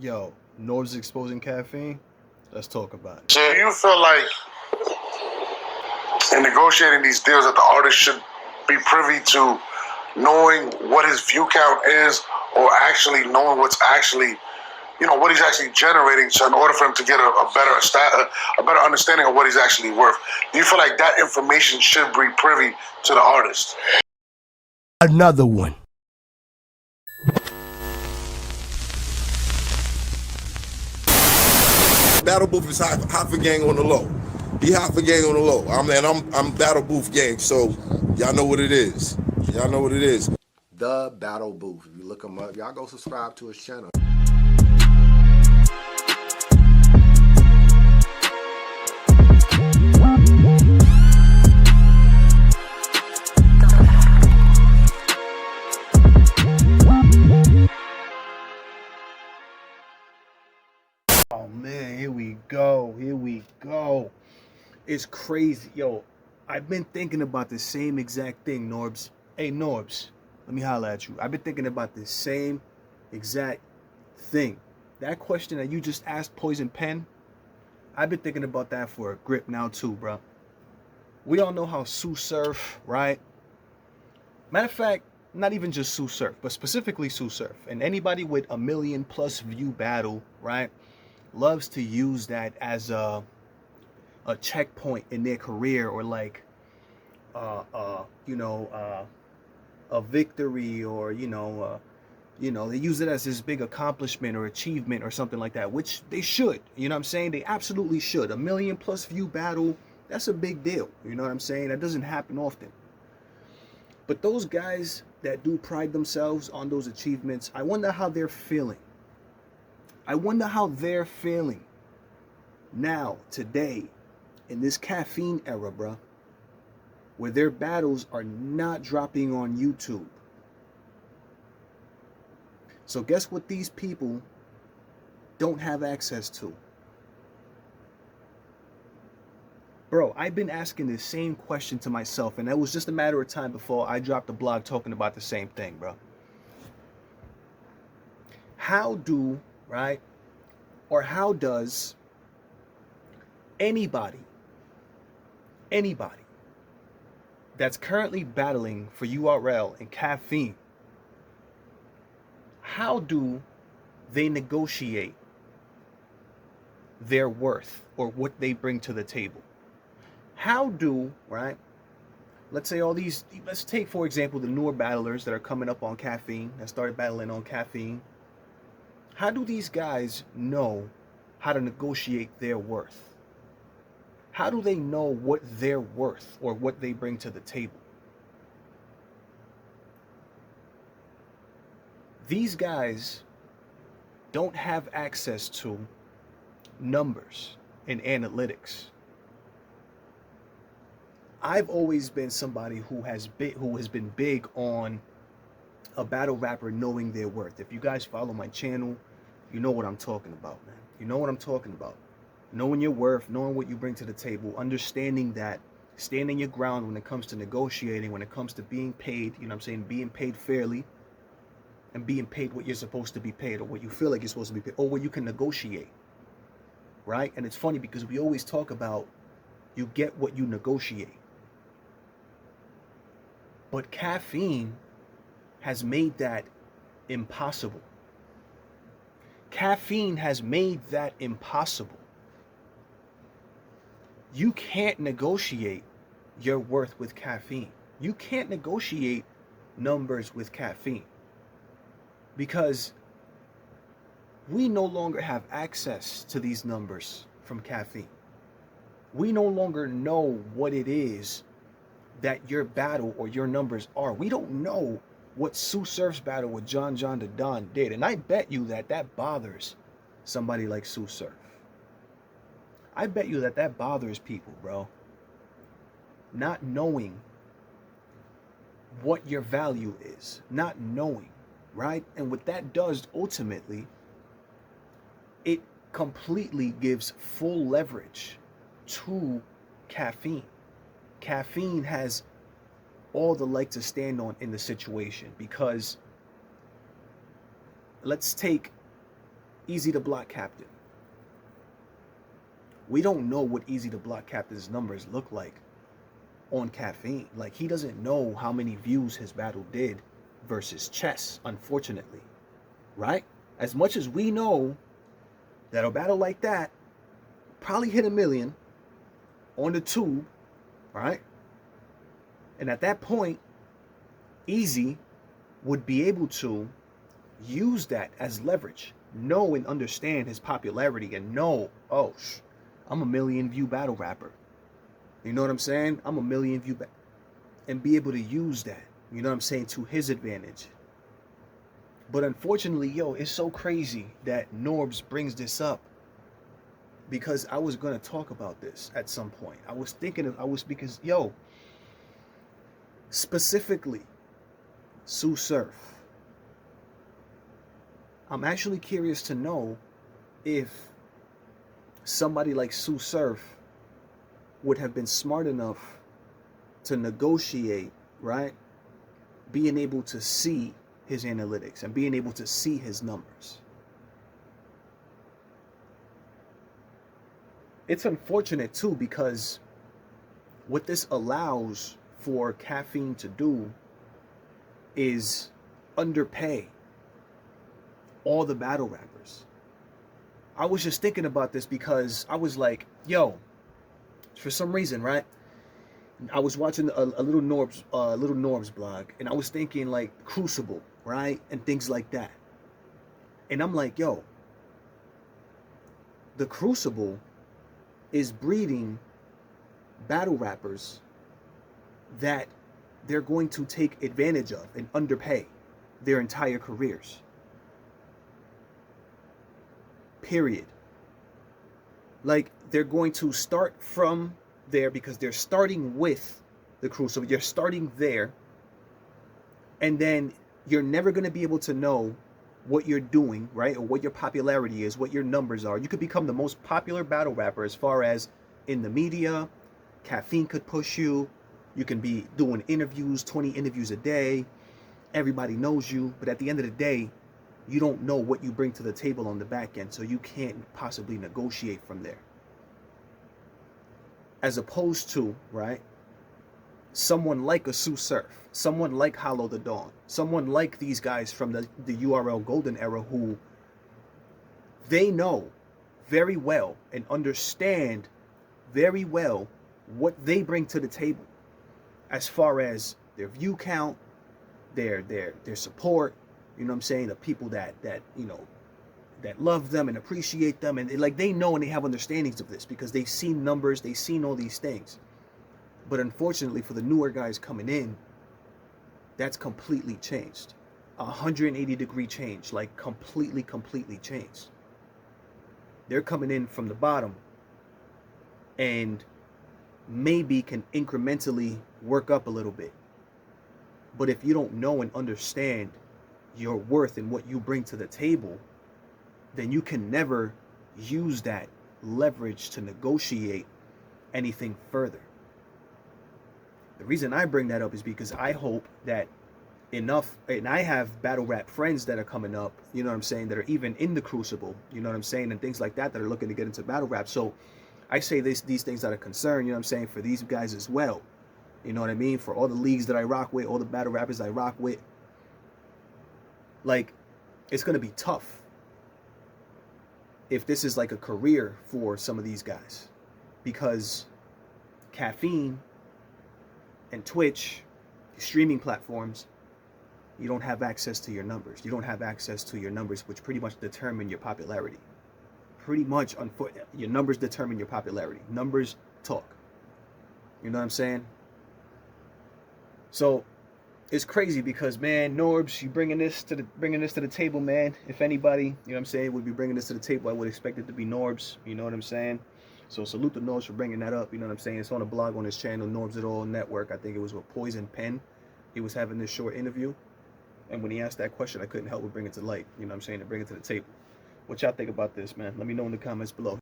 Yo, Norbes exposing caffeine. Let's talk about it. Do you feel like in negotiating these deals that the artist should be privy to knowing what his view count is, or actually knowing what's actually, what he's actually generating, so in order for him to get a better understanding of what he's actually worth? Do you feel like that information should be privy to the artist? Another one. Battle Booth is half a gang on the low. He half a gang on the low. I'm Battle Booth gang, so y'all know what it is. Y'all know what it is. The Battle Booth. If you look him up, y'all go subscribe to his channel. Oh man, here we go. Here we go. It's crazy. Yo, I've been thinking about the same exact thing, Norbes. Hey, Norbes, let me holler at you. I've been thinking about the same exact thing. That question that you just asked Poison Pen, I've been thinking about that for a grip now too, bro. We all know how Sue Surf, right? Matter of fact, not even just Sue Surf, but specifically Sue Surf. And anybody with a 1 million+ view battle, right, loves to use that as a checkpoint in their career, or like a victory, or they use it as this big accomplishment or achievement or something like that, which they should. You know what I'm saying? They absolutely should. A 1 million+ view battle, that's a big deal. You know what I'm saying? That doesn't happen often. But those guys that do pride themselves on those achievements, I wonder how they're feeling. I wonder how they're feeling now, today, in this caffeine era, bro, where their battles are not dropping on YouTube. So guess what these people don't have access to? Bro, I've been asking the same question to myself, and it was just a matter of time before I dropped a blog talking about the same thing, bro. How does anybody that's currently battling for URL and caffeine, how do they negotiate their worth or what they bring to the table? How do, right, let's take for example the newer battlers that are coming up on caffeine, that started battling on caffeine. How do these guys know how to negotiate their worth? How do they know what they're worth or what they bring to the table? These guys don't have access to numbers and analytics. I've always been somebody who has been big on a battle rapper knowing their worth. If you guys follow my channel, you know what I'm talking about, man. You know what I'm talking about. Knowing your worth, knowing what you bring to the table, understanding that, standing your ground when it comes to negotiating, when it comes to being paid, being paid fairly, and being paid what you're supposed to be paid, or what you feel like you're supposed to be paid, or what you can negotiate, right? And it's funny because we always talk about you get what you negotiate. But caffeine has made that impossible. Caffeine has made that impossible. You can't negotiate your worth with caffeine. You can't negotiate numbers with caffeine, because we no longer have access to these numbers from caffeine. We no longer know what it is that your battle or your numbers are. We don't know what Sue Surf's battle with John the Don did. And I bet you that bothers somebody like Sue Surf. I bet you that bothers people, bro. Not knowing what your value is. Not knowing, right? And what that does ultimately, it completely gives full leverage to caffeine. Caffeine has all the leg to stand on in the situation, because let's take Easy to Block Captain. We don't know what Easy to Block Captain's numbers look like on Caffeine. Like, he doesn't know how many views his battle did versus Chess, unfortunately, right? As much as we know that a battle like that probably hit 1 million on the tube, right? And at that point, Easy would be able to use that as leverage, know and understand his popularity, and know, oh, I'm a 1 million view battle rapper. You know what I'm saying? I'm a 1 million view, and be able to use that, you know what I'm saying, to his advantage. But unfortunately, yo, it's so crazy that Norbes brings this up, because I was gonna talk about this at some point. Because, yo, specifically, Sue Surf. I'm actually curious to know if somebody like Sue Surf would have been smart enough to negotiate, right? Being able to see his analytics and being able to see his numbers. It's unfortunate too, because what this allows for Caffeine to do is underpay all the battle rappers. I was just thinking about this because I was like, yo, for some reason, right? I was watching a little Norbes blog, and I was thinking like Crucible, right? And things like that. And I'm like, yo, the Crucible is breeding battle rappers that they're going to take advantage of and underpay their entire careers. Period. Like, they're going to start from there because they're starting with the Crucible. You're starting there, and then you're never going to be able to know what you're doing, right? Or what your popularity is, what your numbers are. You could become the most popular battle rapper as far as in the media. Caffeine could push you. You can be doing interviews, 20 interviews a day. Everybody knows you. But at the end of the day, you don't know what you bring to the table on the back end, so you can't possibly negotiate from there. As opposed to, right, someone like a Sue Surf, someone like Hollow the Dawn, someone like these guys from the URL Golden Era, who they know very well and understand very well what they bring to the table as far as their view count, their support, you know what I'm saying, the people that you know, that love them and appreciate them, and like they know and they have understandings of this because they've seen numbers, they've seen all these things. But unfortunately for the newer guys coming in, that's completely changed. 180-degree change, like completely changed. They're coming in from the bottom and maybe can incrementally work up a little bit. But if you don't know and understand your worth and what you bring to the table, then you can never use that leverage to negotiate anything further. The reason I bring that up is because I hope that enough, and I have battle rap friends that are coming up, you know what I'm saying, that are even in the Crucible, you know what I'm saying, and things like that are looking to get into battle rap. So I say these things that are concerned, you know what I'm saying, for these guys as well. You know what I mean? For all the leagues that I rock with, all the battle rappers I rock with. Like, it's going to be tough if this is like a career for some of these guys, because Caffeine and Twitch, streaming platforms, you don't have access to your numbers. You don't have access to your numbers, which pretty much determine your popularity. Pretty much, your numbers determine your popularity. Numbers talk. You know what I'm saying? So it's crazy because, man, Norbes, you bringing this to the table, man. If anybody, you know what I'm saying, would be bringing this to the table, I would expect it to be Norbes. You know what I'm saying? So salute to Norbes for bringing that up. You know what I'm saying? It's on a blog on his channel, Norbes It All Network. I think it was with Poison Pen. He was having this short interview, and when he asked that question, I couldn't help but bring it to light. You know what I'm saying? To bring it to the table. What y'all think about this, man? Let me know in the comments below.